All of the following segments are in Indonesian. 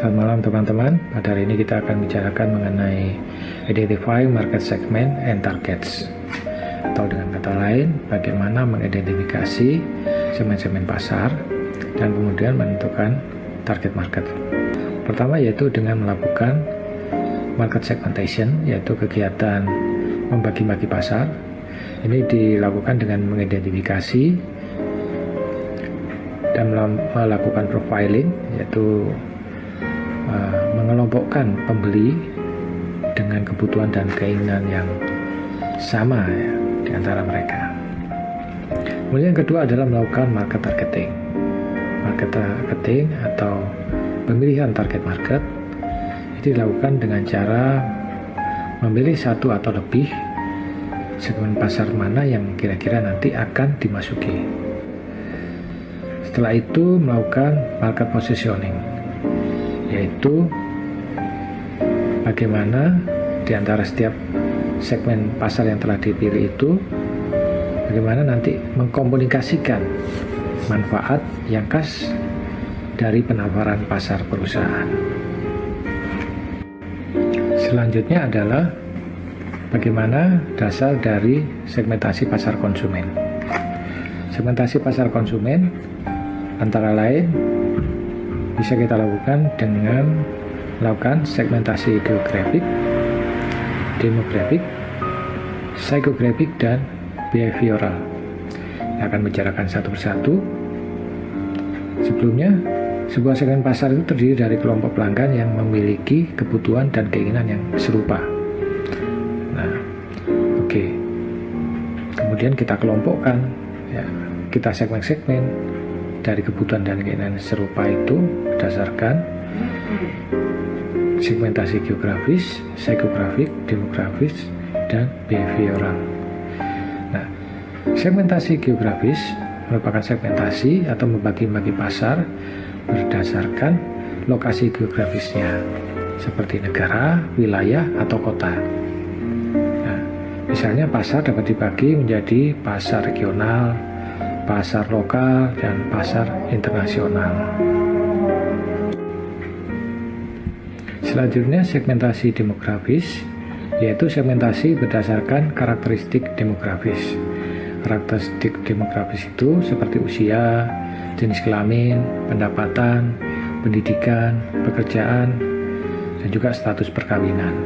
Selamat malam teman-teman. Pada hari ini kita akan bicarakan mengenai identify market segment and targets, atau dengan kata lain bagaimana mengidentifikasi segmen-segmen pasar dan kemudian menentukan target market. Pertama yaitu dengan melakukan market segmentation, yaitu kegiatan membagi-bagi pasar. Ini dilakukan dengan mengidentifikasi dan melakukan profiling, yaitu mengelompokkan pembeli dengan kebutuhan dan keinginan yang sama ya, di antara mereka. Kemudian yang kedua adalah melakukan market targeting. Market targeting atau pemilihan target market itu dilakukan dengan cara memilih satu atau lebih segmen pasar mana yang kira-kira nanti akan dimasuki. Setelah itu melakukan market positioning, yaitu bagaimana di antara setiap segmen pasar yang telah dipilih itu, bagaimana nanti mengkomunikasikan manfaat yang khas dari penawaran pasar perusahaan. Selanjutnya adalah bagaimana dasar dari segmentasi pasar konsumen. Segmentasi pasar konsumen antara lain bisa kita lakukan dengan melakukan segmentasi geografik, demografik, psikografik, dan behavioral. Saya akan bicarakan satu persatu. Sebelumnya, sebuah segmen pasar itu terdiri dari kelompok pelanggan yang memiliki kebutuhan dan keinginan yang serupa. Nah, oke. Kemudian kita kelompokkan, ya, kita segmen-segmen dari kebutuhan dan keinginan serupa itu berdasarkan segmentasi geografis, psikografik, demografis, dan behavioral. Nah, segmentasi geografis merupakan segmentasi atau membagi-bagi pasar berdasarkan lokasi geografisnya, seperti negara, wilayah, atau kota. Nah, misalnya pasar dapat dibagi menjadi pasar regional, pasar lokal, dan pasar internasional. Selanjutnya segmentasi demografis, yaitu segmentasi berdasarkan karakteristik demografis. Karakteristik demografis itu seperti usia, jenis kelamin, pendapatan, pendidikan, pekerjaan, dan juga status perkawinan.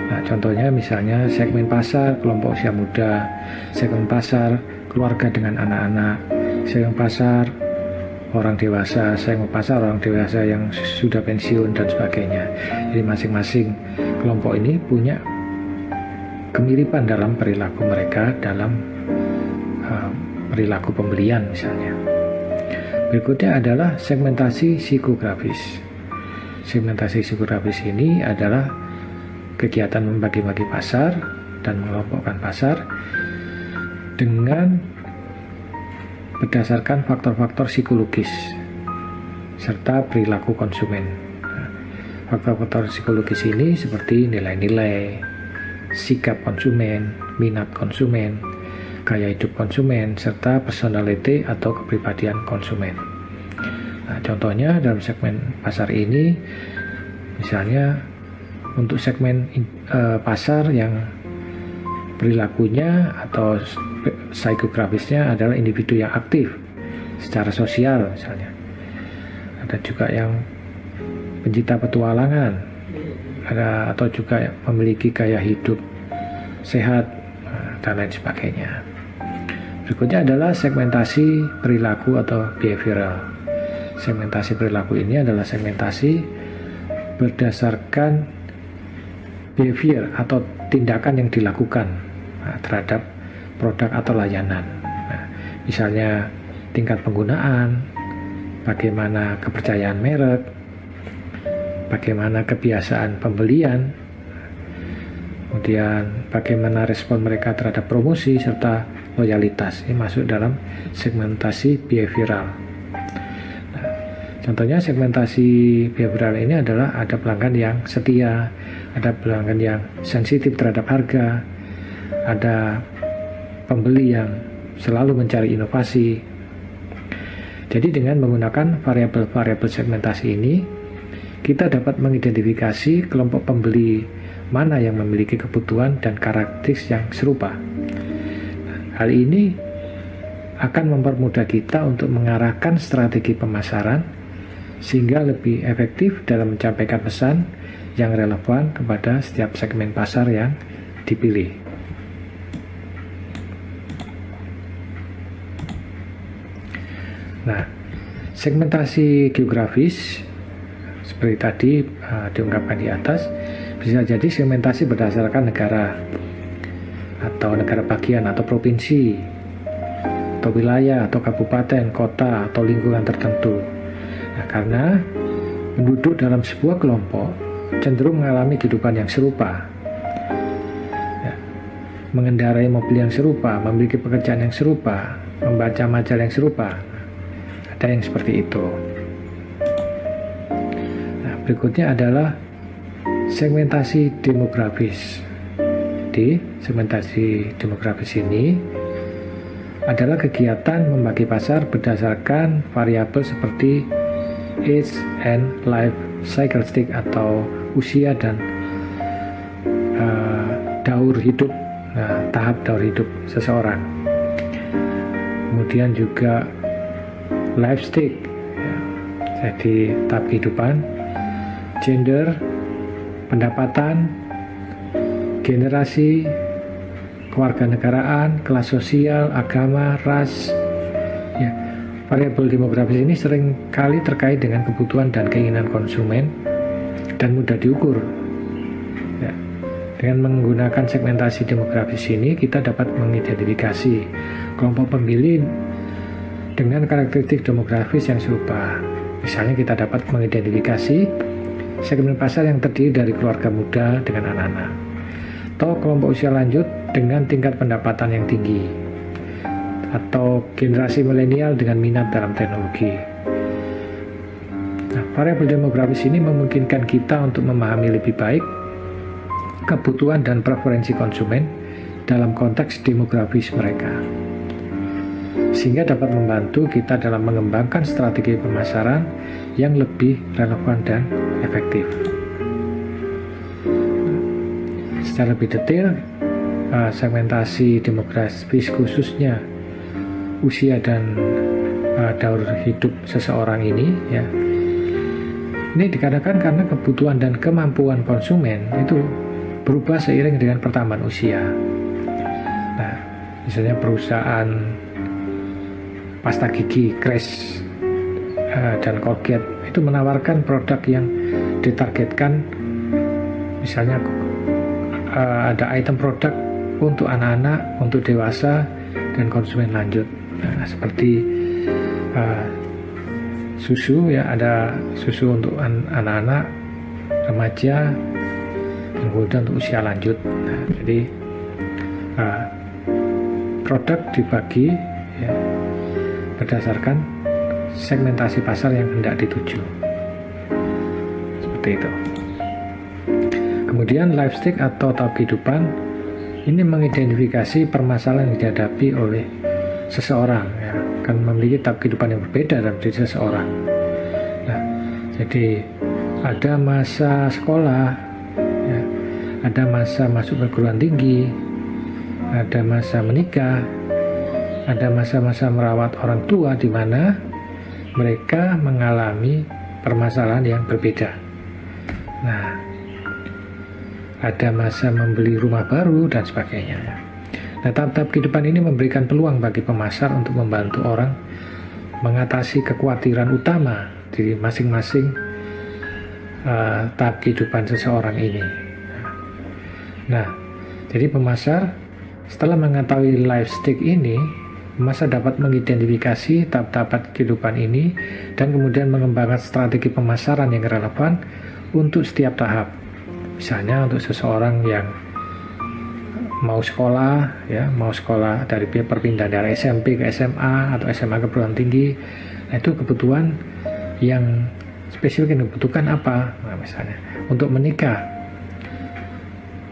Nah, contohnya misalnya segmen pasar kelompok usia muda, segmen pasar keluarga dengan anak-anak, segmen pasar orang dewasa, segmen pasar orang dewasa yang sudah pensiun, dan sebagainya. Jadi masing-masing kelompok ini punya kemiripan dalam perilaku mereka dalam perilaku pembelian misalnya. Berikutnya adalah segmentasi psikografis. Segmentasi psikografis ini adalah kegiatan membagi-bagi pasar dan mengelompokkan pasar dengan berdasarkan faktor-faktor psikologis serta perilaku konsumen. Faktor-faktor psikologis ini seperti nilai-nilai, sikap konsumen, minat konsumen, gaya hidup konsumen, serta personality atau kepribadian konsumen. Nah, contohnya dalam segmen pasar ini, misalnya untuk segmen pasar yang perilakunya atau psikografisnya adalah individu yang aktif secara sosial misalnya. Ada juga yang pencinta petualangan, ada atau juga yang memiliki gaya hidup sehat, dan lain sebagainya. Berikutnya adalah segmentasi perilaku atau behavioral. Segmentasi perilaku ini adalah segmentasi berdasarkan behavior atau tindakan yang dilakukan terhadap produk atau layanan. Nah, misalnya tingkat penggunaan, bagaimana kepercayaan merek, bagaimana kebiasaan pembelian, kemudian bagaimana respon mereka terhadap promosi serta loyalitas. Ini masuk dalam segmentasi behavioral. Nah, contohnya segmentasi behavioral ini adalah ada pelanggan yang setia, ada pelanggan yang sensitif terhadap harga, ada pembeli yang selalu mencari inovasi. Jadi dengan menggunakan variabel-variabel segmentasi ini, kita dapat mengidentifikasi kelompok pembeli mana yang memiliki kebutuhan dan karakteristik yang serupa. Hal ini akan mempermudah kita untuk mengarahkan strategi pemasaran sehingga lebih efektif dalam menyampaikan pesan yang relevan kepada setiap segmen pasar yang dipilih. Nah, segmentasi geografis seperti tadi diungkapkan di atas, bisa jadi segmentasi berdasarkan negara atau negara bagian atau provinsi atau wilayah atau kabupaten, kota atau lingkungan tertentu. Nah, karena penduduk dalam sebuah kelompok cenderung mengalami kehidupan yang serupa, ya, mengendarai mobil yang serupa, memiliki pekerjaan yang serupa, membaca majalah yang serupa. Ada yang seperti itu. Nah, berikutnya adalah segmentasi demografis. Jadi, segmentasi demografis ini adalah kegiatan membagi pasar berdasarkan variabel seperti age and life characteristic atau usia dan daur hidup, tahap daur hidup seseorang. Kemudian juga life stage, ya, jadi tahap kehidupan, gender, pendapatan, generasi, kewarganegaraan, kelas sosial, agama, ras. Ya, variabel demografis ini sering kali terkait dengan kebutuhan dan keinginan konsumen dan mudah diukur. Ya, dengan menggunakan segmentasi demografis ini, kita dapat mengidentifikasi kelompok pemilih dengan karakteristik demografis yang serupa. Misalnya kita dapat mengidentifikasi segmen pasar yang terdiri dari keluarga muda dengan anak-anak, atau kelompok usia lanjut dengan tingkat pendapatan yang tinggi, atau generasi milenial dengan minat dalam teknologi. Nah, variabel demografis ini memungkinkan kita untuk memahami lebih baik kebutuhan dan preferensi konsumen dalam konteks demografis mereka, sehingga dapat membantu kita dalam mengembangkan strategi pemasaran yang lebih relevan dan efektif. Secara lebih detail, segmentasi demografis khususnya usia dan daur hidup seseorang ini, ya, ini dikarenakan karena kebutuhan dan kemampuan konsumen itu berubah seiring dengan pertambahan usia. Nah, misalnya perusahaan pasta gigi, Crest, dan Colgate itu menawarkan produk yang ditargetkan, misalnya ada item produk untuk anak-anak, untuk dewasa, dan konsumen lanjut. Nah, seperti susu, ya, ada susu untuk anak-anak, remaja, dan kemudian untuk usia lanjut. Nah, jadi produk dibagi, ya, berdasarkan segmentasi pasar yang hendak dituju. Seperti itu. Kemudian life stage atau tahap kehidupan ini mengidentifikasi permasalahan yang dihadapi oleh seseorang, ya, kan memiliki tahap kehidupan yang berbeda dalam diri seseorang. Nah, jadi ada masa sekolah, ya, ada masa masuk perguruan tinggi, ada masa menikah, ada masa-masa merawat orang tua di mana mereka mengalami permasalahan yang berbeda. Nah, ada masa membeli rumah baru dan sebagainya. Nah, tahap-tahap kehidupan ini memberikan peluang bagi pemasar untuk membantu orang mengatasi kekhawatiran utama di masing-masing tahap kehidupan seseorang ini. Nah, jadi pemasar setelah mengetahui life stage ini, pemasar dapat mengidentifikasi tahap-tahap kehidupan ini dan kemudian mengembangkan strategi pemasaran yang relevan untuk setiap tahap. Misalnya untuk seseorang yang mau sekolah, ya, mau sekolah dari perpindahan dari SMP ke SMA atau SMA ke perguruan tinggi, nah itu kebutuhan yang spesifik yang dibutuhkan apa? Nah, misalnya untuk menikah,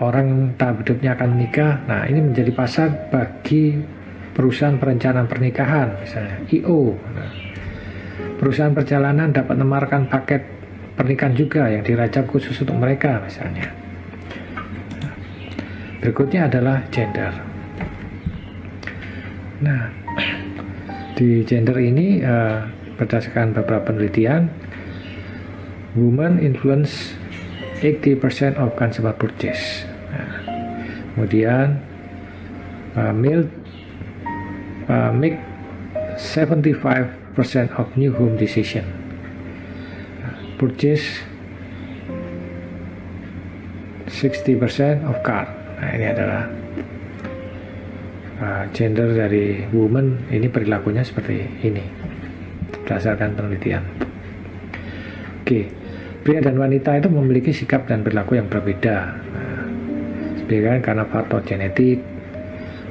orang tahap hidupnya akan menikah. Nah, ini menjadi pasar bagi perusahaan perencanaan pernikahan, misalnya I.O. Nah, perusahaan perjalanan dapat menawarkan paket pernikahan juga yang dirancang khusus untuk mereka misalnya. Berikutnya adalah gender. Nah, di gender ini berdasarkan beberapa penelitian, women influence 80% of consumer purchase. Nah, kemudian male make 75% of new home decision. Purchase 60% of car. Nah, ini adalah gender dari woman, ini perilakunya seperti ini berdasarkan penelitian. Oke, pria dan wanita itu memiliki sikap dan perilaku yang berbeda. Nah, sebagian karena faktor genetik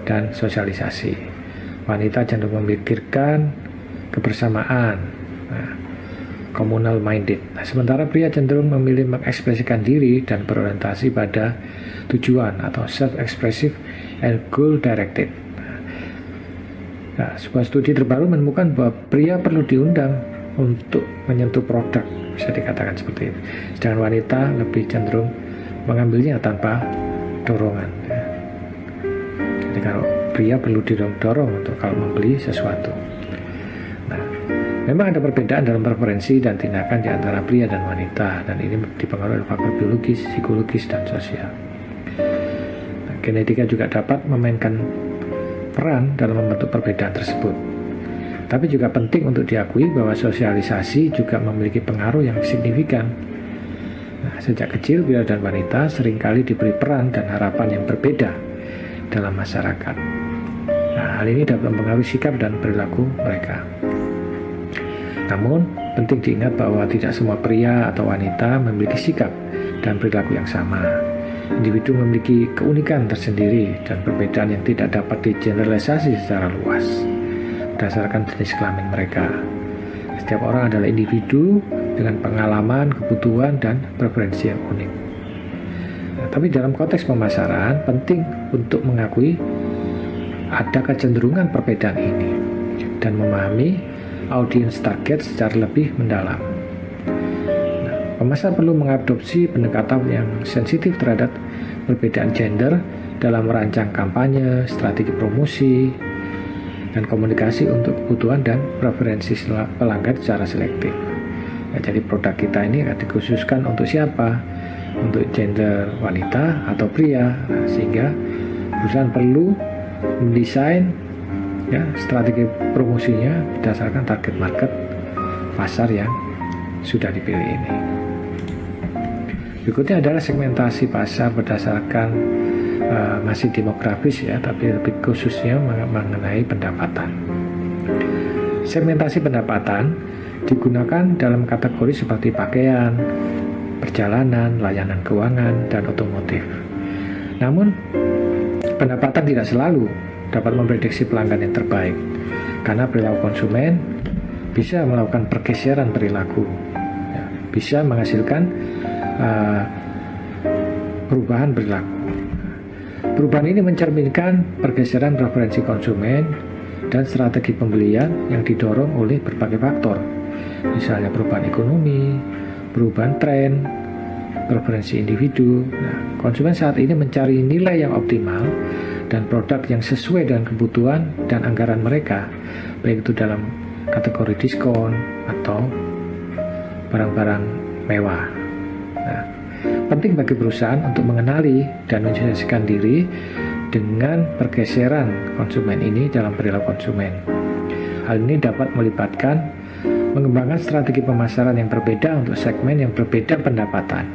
dan sosialisasi. Wanita cenderung memikirkan kebersamaan, communal minded. Nah, sementara pria cenderung memilih mengekspresikan diri dan berorientasi pada tujuan atau self-expressive and goal-directed. Nah, sebuah studi terbaru menemukan bahwa pria perlu diundang untuk menyentuh produk, bisa dikatakan seperti itu. Sedangkan wanita lebih cenderung mengambilnya tanpa dorongan. Jadi kalau pria perlu didorong untuk kalau membeli sesuatu. Memang ada perbedaan dalam preferensi dan tindakan di antara pria dan wanita, dan ini dipengaruhi oleh faktor biologis, psikologis, dan sosial. Nah, genetika juga dapat memainkan peran dalam membentuk perbedaan tersebut. Tapi juga penting untuk diakui bahwa sosialisasi juga memiliki pengaruh yang signifikan. Nah, sejak kecil pria dan wanita seringkali diberi peran dan harapan yang berbeda dalam masyarakat. Nah, hal ini dapat mempengaruhi sikap dan perilaku mereka. Namun, penting diingat bahwa tidak semua pria atau wanita memiliki sikap dan perilaku yang sama. Individu memiliki keunikan tersendiri dan perbedaan yang tidak dapat digeneralisasi secara luas berdasarkan jenis kelamin mereka. Setiap orang adalah individu dengan pengalaman, kebutuhan, dan preferensi yang unik. Nah, tapi dalam konteks pemasaran, penting untuk mengakui ada kecenderungan perbedaan ini dan memahami audiens target secara lebih mendalam. Nah, pemasar perlu mengadopsi pendekatan yang sensitif terhadap perbedaan gender dalam merancang kampanye, strategi promosi, dan komunikasi untuk kebutuhan dan preferensi pelanggan secara selektif. Nah, jadi produk kita ini akan dikhususkan untuk siapa? Untuk gender wanita atau pria. Nah, sehingga perusahaan perlu mendesain strategi promosinya berdasarkan target market pasar yang sudah dipilih ini. Berikutnya adalah segmentasi pasar berdasarkan masih demografis tapi lebih khususnya mengenai pendapatan. Segmentasi pendapatan digunakan dalam kategori seperti pakaian, perjalanan, layanan keuangan, dan otomotif. Namun, pendapatan tidak selalu dapat memprediksi pelanggan yang terbaik, karena perilaku konsumen bisa melakukan pergeseran perilaku, bisa menghasilkan perubahan perilaku. Perubahan ini mencerminkan pergeseran preferensi konsumen dan strategi pembelian yang didorong oleh berbagai faktor, misalnya perubahan ekonomi, perubahan tren, preferensi individu. Nah, konsumen saat ini mencari nilai yang optimal dan produk yang sesuai dengan kebutuhan dan anggaran mereka, baik itu dalam kategori diskon atau barang-barang mewah. Nah, penting bagi perusahaan untuk mengenali dan menyesuaikan diri dengan pergeseran konsumen ini dalam perilaku konsumen. Hal ini dapat melibatkan mengembangkan strategi pemasaran yang berbeda untuk segmen yang berbeda pendapatan.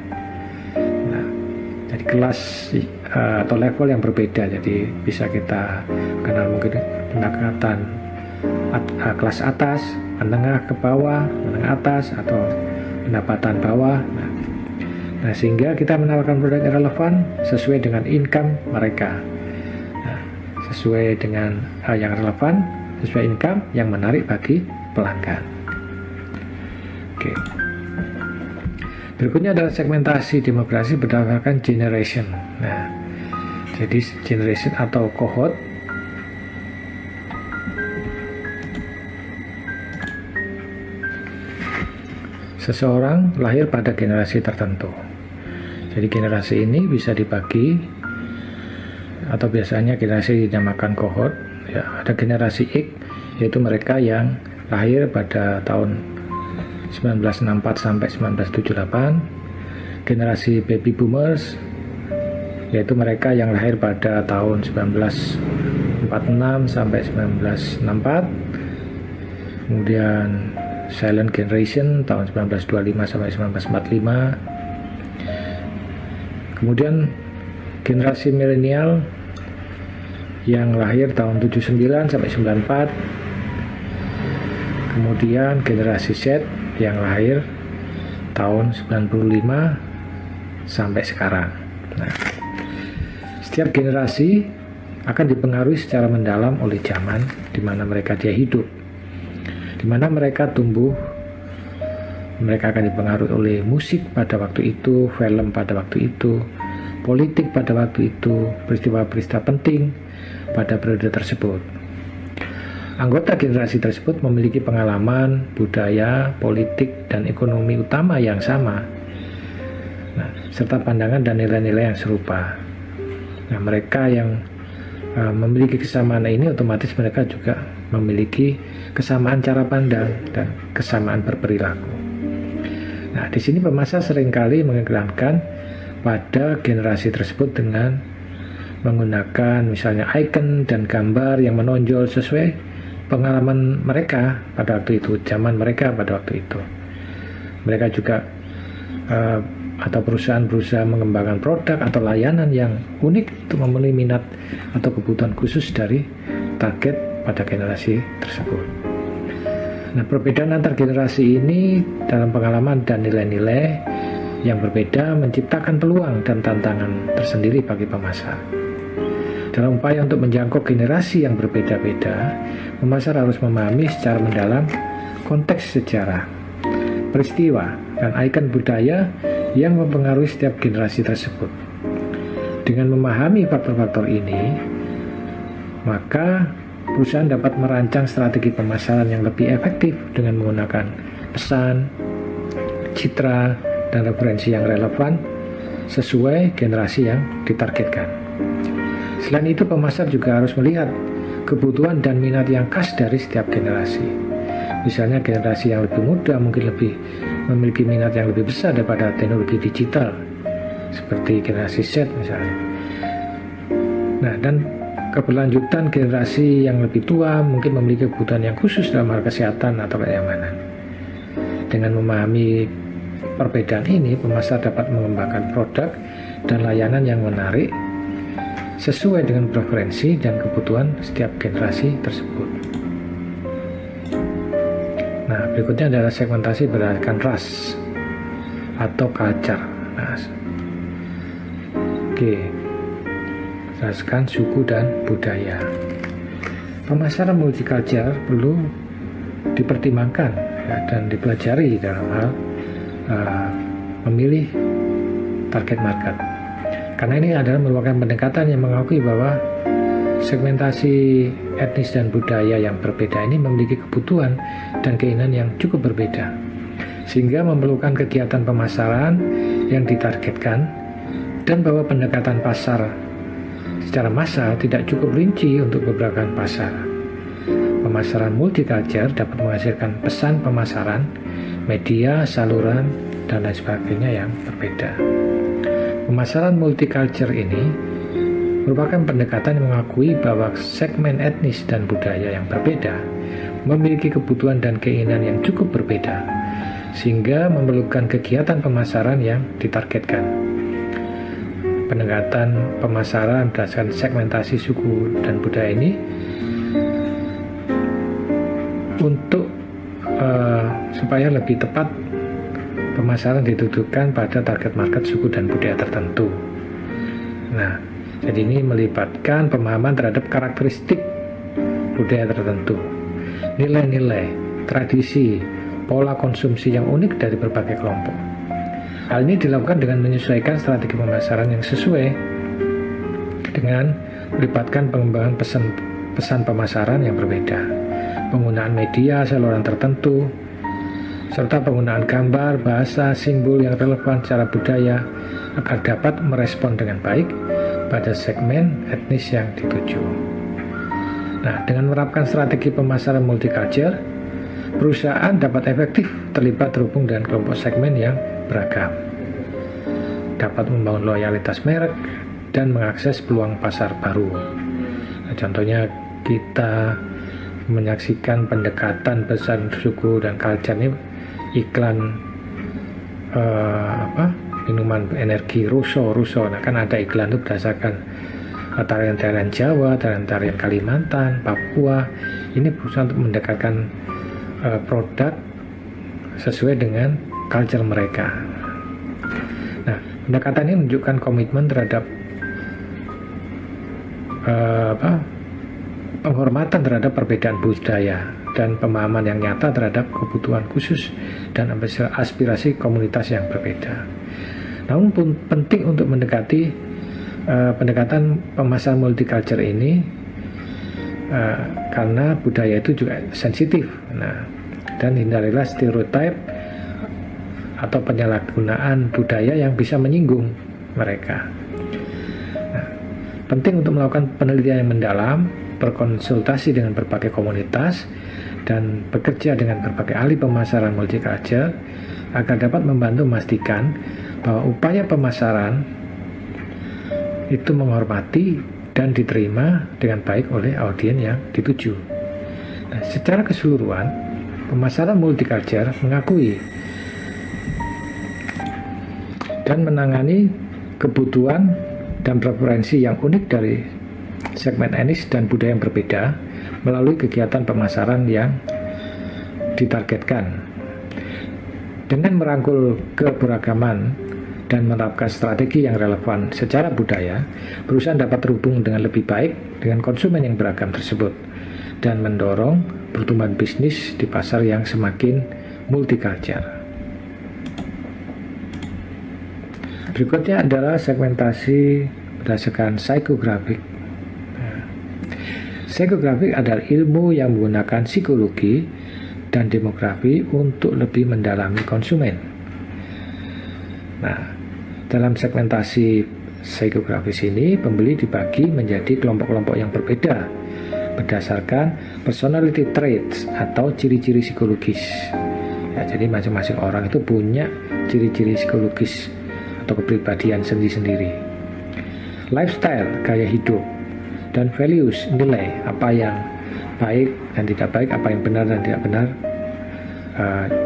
Nah, jadi kelas atau level yang berbeda, jadi bisa kita kenal mungkin pendekatan kelas atas, menengah ke bawah, menengah atas, atau pendapatan bawah. Nah, sehingga kita menawarkan produk yang relevan sesuai dengan income mereka. Nah, sesuai dengan yang relevan, sesuai income yang menarik bagi pelanggan. Oke. Berikutnya adalah segmentasi demografi berdasarkan generation. Nah, jadi generation atau cohort seseorang lahir pada generasi tertentu. Jadi generasi ini bisa dibagi, atau biasanya generasi dinamakan kohort. Ya, ada generasi X, yaitu mereka yang lahir pada tahun 1964 sampai 1978. Generasi baby boomers, yaitu mereka yang lahir pada tahun 1946 sampai 1964. Kemudian silent generation tahun 1925 sampai 1945. Kemudian generasi milenial yang lahir tahun 79 sampai 94. Kemudian generasi Z yang lahir tahun 95 sampai sekarang. Nah, setiap generasi akan dipengaruhi secara mendalam oleh zaman di mana mereka dia hidup, di mana mereka tumbuh. Mereka akan dipengaruhi oleh musik pada waktu itu, film pada waktu itu, politik pada waktu itu, peristiwa-peristiwa penting pada periode tersebut. Anggota generasi tersebut memiliki pengalaman, budaya, politik, dan ekonomi utama yang sama, serta pandangan dan nilai-nilai yang serupa. Nah, mereka yang memiliki kesamaan ini, otomatis mereka juga memiliki kesamaan cara pandang dan kesamaan berperilaku. Nah, di sini pemasar seringkali mengiklankan pada generasi tersebut dengan menggunakan misalnya icon dan gambar yang menonjol sesuai pengalaman mereka pada waktu itu, zaman mereka pada waktu itu. Mereka juga atau perusahaan berusaha mengembangkan produk atau layanan yang unik untuk memenuhi minat atau kebutuhan khusus dari target pada generasi tersebut. Nah, perbedaan antar generasi ini dalam pengalaman dan nilai-nilai yang berbeda menciptakan peluang dan tantangan tersendiri bagi pemasar. Dalam upaya untuk menjangkau generasi yang berbeda-beda, pemasar harus memahami secara mendalam konteks sejarah, peristiwa, dan ikon budaya yang mempengaruhi setiap generasi tersebut. Dengan memahami faktor-faktor ini, maka perusahaan dapat merancang strategi pemasaran yang lebih efektif dengan menggunakan pesan, citra, dan referensi yang relevan sesuai generasi yang ditargetkan. Selain itu, pemasar juga harus melihat kebutuhan dan minat yang khas dari setiap generasi. Misalnya generasi yang lebih muda mungkin lebih memiliki minat yang lebih besar daripada teknologi digital, seperti generasi Z misalnya. Nah, dan keberlanjutan generasi yang lebih tua mungkin memiliki kebutuhan yang khusus dalam hal kesehatan atau kenyamanan. Dengan memahami perbedaan ini, pemasar dapat mengembangkan produk dan layanan yang menarik sesuai dengan preferensi dan kebutuhan setiap generasi tersebut. Nah, berikutnya adalah segmentasi berdasarkan ras atau culture. Nah, berdasarkan suku dan budaya. Pemasaran multicultural perlu dipertimbangkan dan dipelajari dalam hal memilih target market. Karena ini adalah merupakan pendekatan yang mengakui bahwa segmentasi etnis dan budaya yang berbeda ini memiliki kebutuhan dan keinginan yang cukup berbeda, sehingga memerlukan kegiatan pemasaran yang ditargetkan, dan bahwa pendekatan pasar secara massal tidak cukup rinci untuk beberapa pasar. Pemasaran multicultural dapat menghasilkan pesan pemasaran, media, saluran, dan lain sebagainya yang berbeda. Pemasaran multicultural ini merupakan pendekatan yang mengakui bahwa segmen etnis dan budaya yang berbeda memiliki kebutuhan dan keinginan yang cukup berbeda, sehingga memerlukan kegiatan pemasaran yang ditargetkan. Pendekatan pemasaran berdasarkan segmentasi suku dan budaya ini untuk supaya lebih tepat pemasaran ditujukan pada target market suku dan budaya tertentu. Nah, jadi ini melibatkan pemahaman terhadap karakteristik budaya tertentu, nilai-nilai, tradisi, pola konsumsi yang unik dari berbagai kelompok. Hal ini dilakukan dengan menyesuaikan strategi pemasaran yang sesuai dengan melibatkan pengembangan pesan pemasaran yang berbeda, penggunaan media saluran tertentu, serta penggunaan gambar, bahasa, simbol yang relevan secara budaya agar dapat merespon dengan baik pada segmen etnis yang dituju. Nah, dengan menerapkan strategi pemasaran multicultural, perusahaan dapat efektif terlibat terhubung dengan kelompok segmen yang beragam, dapat membangun loyalitas merek, dan mengakses peluang pasar baru. Nah, contohnya kita menyaksikan pendekatan pesan suku dan culture ini iklan minuman energi Russo. Nah, kan ada iklan itu berdasarkan tarian-tarian Jawa, tarian-tarian Kalimantan, Papua. Ini berusaha untuk mendekatkan produk sesuai dengan culture mereka. Nah, pendekatan ini menunjukkan komitmen terhadap penghormatan terhadap perbedaan budaya dan pemahaman yang nyata terhadap kebutuhan khusus dan aspirasi komunitas yang berbeda. Namun pun penting untuk mendekati pendekatan pemasaran multicultural ini karena budaya itu juga sensitif. Nah, dan hindarilah stereotip atau penyalahgunaan budaya yang bisa menyinggung mereka. Nah, penting untuk melakukan penelitian yang mendalam, berkonsultasi dengan berbagai komunitas, dan bekerja dengan berbagai ahli pemasaran multicultural agar dapat membantu memastikan bahwa upaya pemasaran itu menghormati dan diterima dengan baik oleh audiens yang dituju. Nah, secara keseluruhan, pemasaran multicultural mengakui dan menangani kebutuhan dan preferensi yang unik dari segmen etnis dan budaya yang berbeda melalui kegiatan pemasaran yang ditargetkan. Dengan merangkul keberagaman dan menerapkan strategi yang relevan secara budaya, perusahaan dapat terhubung dengan lebih baik dengan konsumen yang beragam tersebut dan mendorong pertumbuhan bisnis di pasar yang semakin multicultural. Berikutnya adalah segmentasi berdasarkan psikografik. Psikografik adalah ilmu yang menggunakan psikologi dan demografi untuk lebih mendalami konsumen. Nah, dalam segmentasi psikografis ini, pembeli dibagi menjadi kelompok-kelompok yang berbeda berdasarkan personality traits atau ciri-ciri psikologis. Ya, jadi masing-masing orang itu punya ciri-ciri psikologis atau kepribadian sendiri-sendiri. Lifestyle, gaya hidup, dan values, nilai, apa yang baik dan tidak baik, apa yang benar dan tidak benar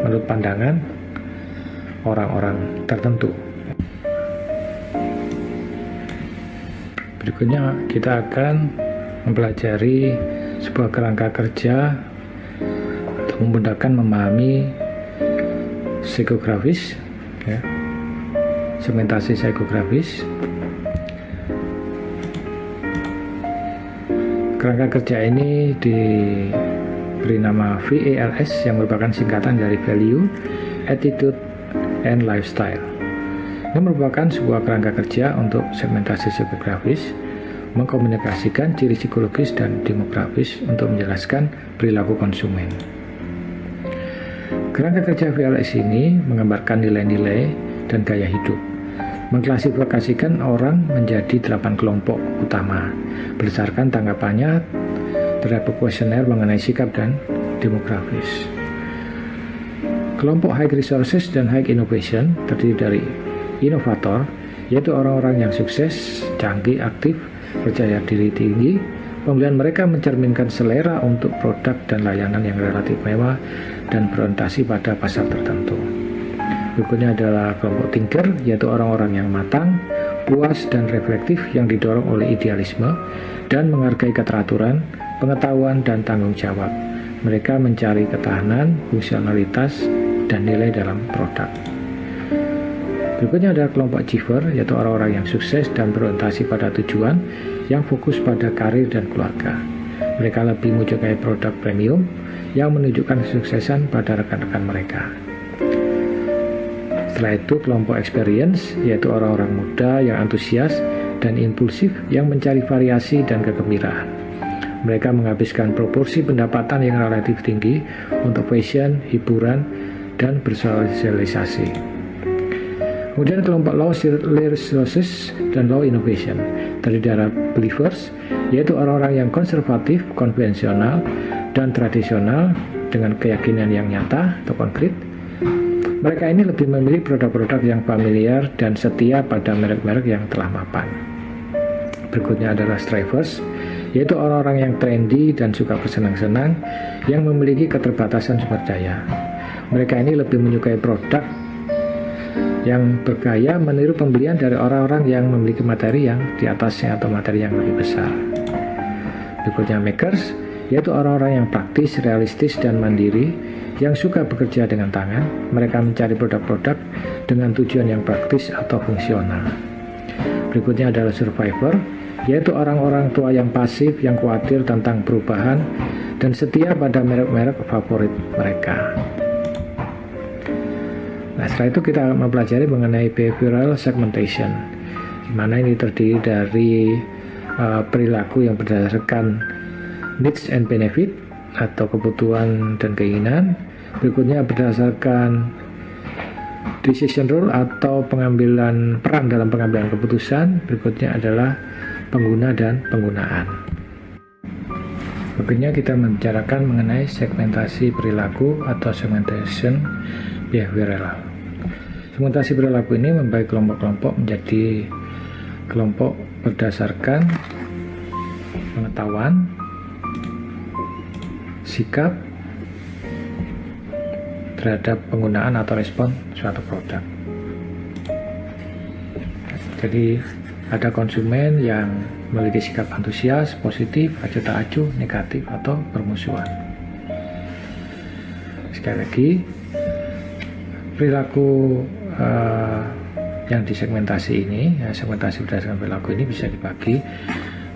menurut pandangan orang-orang tertentu. Berikutnya kita akan mempelajari sebuah kerangka kerja untuk memudahkan memahami psikografis, ya, segmentasi psikografis. Kerangka kerja ini diberi nama VALS yang merupakan singkatan dari Value, Attitude, and Lifestyle. Ini merupakan sebuah kerangka kerja untuk segmentasi psikografis, mengkomunikasikan ciri psikologis dan demografis untuk menjelaskan perilaku konsumen. Kerangka kerja VALS ini menggambarkan nilai-nilai dan gaya hidup, mengklasifikasikan orang menjadi 8 kelompok utama berdasarkan tanggapannya terhadap kuesioner mengenai sikap dan demografis. Kelompok high resources dan high innovation terdiri dari inovator, yaitu orang-orang yang sukses, canggih, aktif, percaya diri tinggi. Pembelian mereka mencerminkan selera untuk produk dan layanan yang relatif mewah dan berorientasi pada pasar tertentu. Berikutnya adalah kelompok thinker, yaitu orang-orang yang matang, puas dan reflektif yang didorong oleh idealisme dan menghargai keteraturan, pengetahuan dan tanggung jawab. Mereka mencari ketahanan, fungsionalitas, dan nilai dalam produk. Berikutnya adalah kelompok achiever, yaitu orang-orang yang sukses dan berorientasi pada tujuan, yang fokus pada karir dan keluarga. Mereka lebih menyukai produk premium yang menunjukkan kesuksesan pada rekan-rekan mereka. Setelah itu kelompok experience, yaitu orang-orang muda yang antusias dan impulsif yang mencari variasi dan kegembiraan. Mereka menghabiskan proporsi pendapatan yang relatif tinggi untuk fashion, hiburan, dan bersosialisasi. Kemudian kelompok low resources dan low innovation terdiri dari believers, yaitu orang-orang yang konservatif, konvensional, dan tradisional dengan keyakinan yang nyata atau konkret. Mereka ini lebih memilih produk-produk yang familiar dan setia pada merek-merek yang telah mapan. Berikutnya adalah strivers, yaitu orang-orang yang trendy dan suka bersenang-senang yang memiliki keterbatasan sumber daya. Mereka ini lebih menyukai produk yang bergaya meniru pembelian dari orang-orang yang memiliki materi yang di atasnya atau materi yang lebih besar. Berikutnya makers, yaitu orang-orang yang praktis, realistis, dan mandiri yang suka bekerja dengan tangan. Mereka mencari produk-produk dengan tujuan yang praktis atau fungsional. Berikutnya adalah survivor, yaitu orang-orang tua yang pasif, yang khawatir tentang perubahan dan setia pada merek-merek favorit mereka. Nah, setelah itu kita mempelajari mengenai behavioral segmentation, di mana ini terdiri dari perilaku yang berdasarkan needs and benefit atau kebutuhan dan keinginan. Berikutnya berdasarkan decision role atau pengambilan peran dalam pengambilan keputusan. Berikutnya adalah pengguna dan penggunaan. Berikutnya kita membicarakan mengenai segmentasi perilaku atau segmentation behavioral. Segmentasi perilaku ini membagi kelompok-kelompok menjadi kelompok berdasarkan pengetahuan, sikap terhadap penggunaan atau respon suatu produk. Jadi ada konsumen yang memiliki sikap antusias, positif, acuh tak acuh, negatif, atau bermusuhan. Sekali lagi, perilaku yang disegmentasi ini, segmentasi berdasarkan perilaku ini bisa dibagi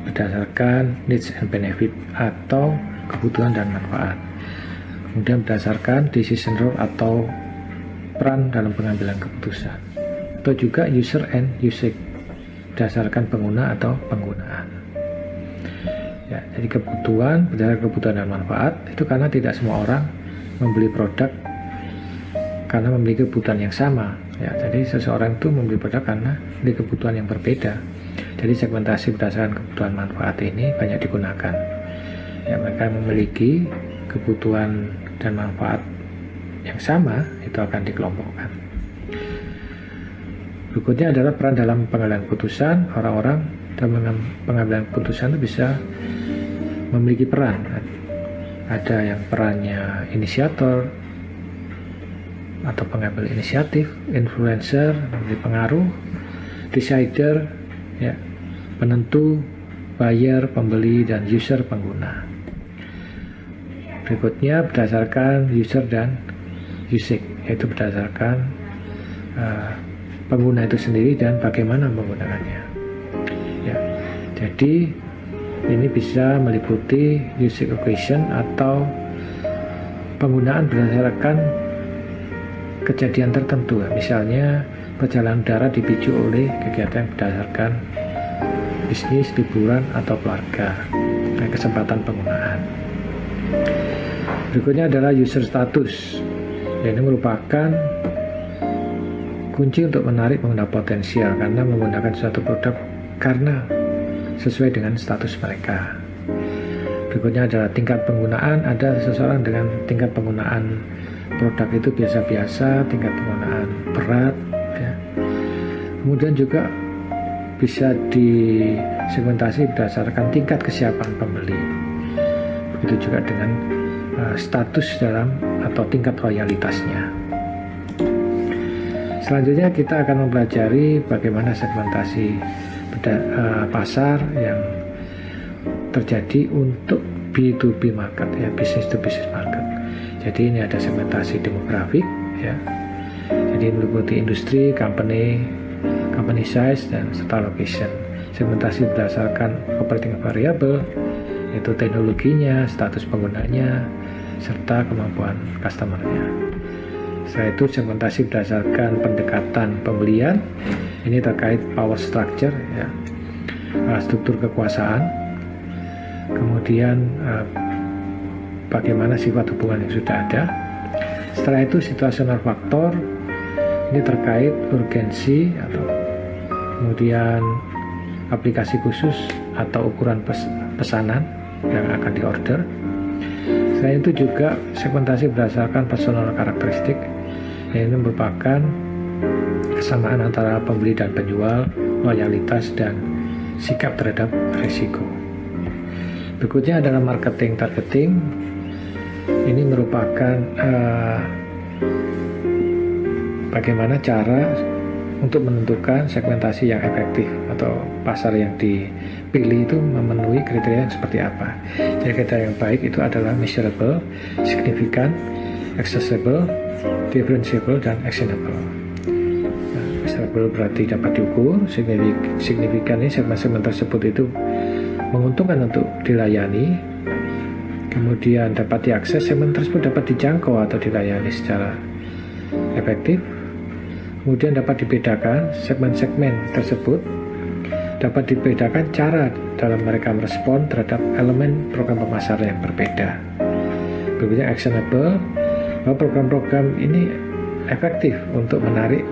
berdasarkan needs and benefit atau kebutuhan dan manfaat. Kemudian berdasarkan decision role atau peran dalam pengambilan keputusan, atau juga user and usage berdasarkan pengguna atau penggunaan. Ya, jadi kebutuhan berdasarkan kebutuhan dan manfaat itu karena tidak semua orang membeli produk karena memiliki kebutuhan yang sama. Ya, jadi seseorang itu membeli produk karena memiliki kebutuhan yang berbeda. Jadi segmentasi berdasarkan kebutuhan manfaat ini banyak digunakan. Ya, mereka memiliki kebutuhan dan manfaat yang sama, itu akan dikelompokkan. Berikutnya adalah peran dalam pengambilan keputusan. Orang-orang dalam pengambilan keputusan itu bisa memiliki peran. Ada yang perannya inisiator atau pengambil inisiatif, influencer, memberi pengaruh, decider, ya, penentu, buyer, pembeli, dan user, pengguna. Berikutnya berdasarkan user dan usage, yaitu berdasarkan pengguna itu sendiri dan bagaimana menggunakannya. Ya, jadi ini bisa meliputi usage occasion atau penggunaan berdasarkan kejadian tertentu. Misalnya perjalanan darat dipicu oleh kegiatan yang berdasarkan bisnis, liburan, atau keluarga. Dan kesempatan penggunaan. Berikutnya adalah user status. Ini merupakan kunci untuk menarik pengguna potensial karena menggunakan suatu produk karena sesuai dengan status mereka. Berikutnya adalah tingkat penggunaan. Ada seseorang dengan tingkat penggunaan produk itu biasa-biasa, tingkat penggunaan berat, ya. Kemudian juga bisa disegmentasi berdasarkan tingkat kesiapan pembeli. Begitu juga dengan status dalam atau tingkat loyalitasnya. Selanjutnya kita akan mempelajari bagaimana segmentasi pasar yang terjadi untuk B2B market, ya, business to business market. Jadi ini ada segmentasi demografik, ya. Jadi meliputi industri, company size, dan serta location. Segmentasi berdasarkan operating variable, yaitu teknologinya, status penggunanya, serta kemampuan customer-nya. Setelah itu segmentasi berdasarkan pendekatan pembelian. Ini terkait power structure, ya, struktur kekuasaan. Kemudian bagaimana sifat hubungan yang sudah ada. setelah itu situational factor, ini terkait urgensi atau kemudian aplikasi khusus atau ukuran pesanan yang akan diorder. Selain itu juga segmentasi berdasarkan personal karakteristik, yang ini merupakan kesamaan antara pembeli dan penjual, loyalitas dan sikap terhadap risiko. Berikutnya adalah marketing targeting. Ini merupakan bagaimana cara untuk menentukan segmentasi yang efektif atau pasar yang dipilih itu memenuhi kriteria yang seperti apa. Jadi kriteria yang baik itu adalah measurable, significant, accessible, differentiable, dan actionable. Measurable berarti dapat diukur, signifikan ini segmen-segmen tersebut itu menguntungkan untuk dilayani, kemudian dapat diakses, segmen tersebut dapat dijangkau atau dilayani secara efektif, kemudian dapat dibedakan segmen-segmen tersebut, dapat dibedakan cara dalam mereka merespon terhadap elemen program pemasaran yang berbeda. Berikutnya actionable, bahwa program-program ini efektif untuk menarik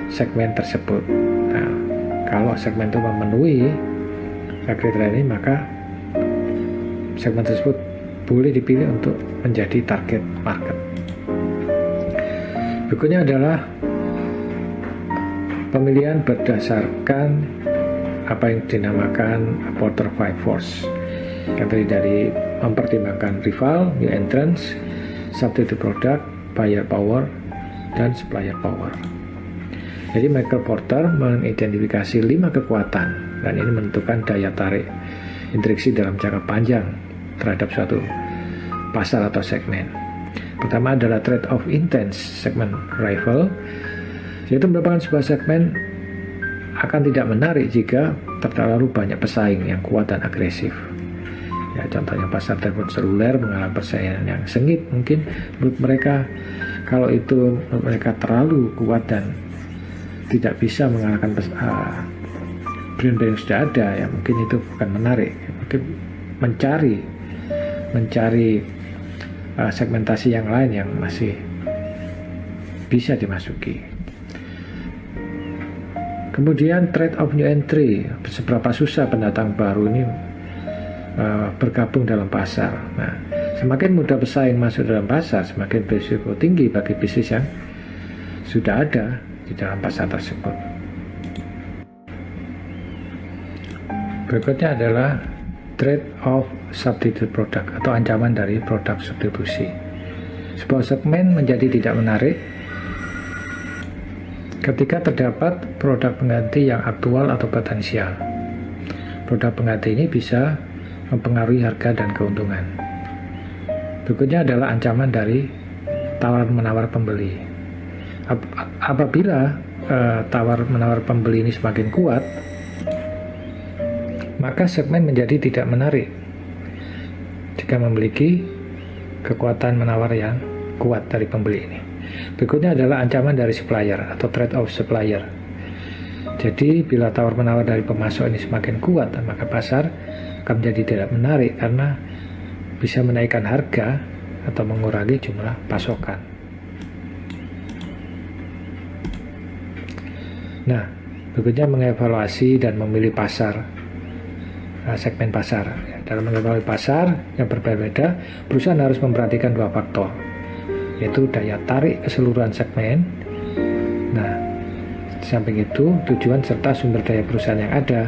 segmen tersebut. Nah, kalau segmen itu memenuhi kriteria ini, maka segmen tersebut boleh dipilih untuk menjadi target market. Berikutnya adalah pemilihan berdasarkan apa yang dinamakan Porter 5 Force, yang terdiri dari mempertimbangkan rival, new entrants, substitute product, buyer power, dan supplier power. Jadi Michael Porter mengidentifikasi 5 kekuatan, dan ini menentukan daya tarik interaksi dalam jangka panjang terhadap suatu pasar atau segmen. Pertama adalah trade of intense segment rival, yaitu merupakan sebuah segmen akan tidak menarik jika terlalu banyak pesaing yang kuat dan agresif. Ya, contohnya pasar telepon seluler mengalami persaingan yang sengit, mungkin menurut mereka kalau itu menurut mereka terlalu kuat dan tidak bisa mengalahkan brand-brand yang sudah ada, ya mungkin itu bukan menarik. Mungkin mencari segmentasi yang lain yang masih bisa dimasuki. Kemudian trade of new entry, seberapa susah pendatang baru ini bergabung dalam pasar. Nah, semakin mudah pesaing masuk dalam pasar, semakin berisiko tinggi bagi bisnis yang sudah ada di dalam pasar tersebut. Berikutnya adalah trade of substitute product atau ancaman dari produk substitusi. Sebuah segmen menjadi tidak menarik ketika terdapat produk pengganti yang aktual atau potensial. Produk pengganti ini bisa mempengaruhi harga dan keuntungan. Berikutnya adalah ancaman dari tawar-menawar pembeli. Apabila tawar-menawar pembeli ini semakin kuat, maka segmen menjadi tidak menarik jika memiliki kekuatan menawar yang kuat dari pembeli ini. Berikutnya adalah ancaman dari supplier atau trade of supplier. Jadi bila tawar-menawar dari pemasok ini semakin kuat, maka pasar akan menjadi tidak menarik karena bisa menaikkan harga atau mengurangi jumlah pasokan. Nah, berikutnya mengevaluasi dan memilih pasar, segmen pasar. Dalam mengevaluasi pasar yang berbeda-beda, perusahaan harus memperhatikan 2 faktor, yaitu daya tarik keseluruhan segmen. Nah, di samping itu tujuan serta sumber daya perusahaan yang ada.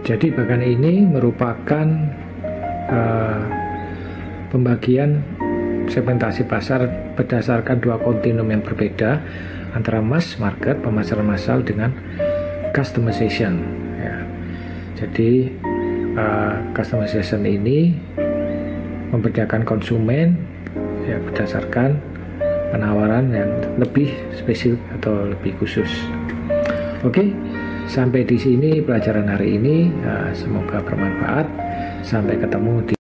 Jadi bagian ini merupakan pembagian segmentasi pasar berdasarkan 2 kontinum yang berbeda antara mass market, pemasaran massal, dengan customization. Ya. Jadi customization ini membedakan konsumen ya berdasarkan penawaran yang lebih spesifik atau lebih khusus. Oke, sampai di sini pelajaran hari ini. Semoga bermanfaat. Sampai ketemu di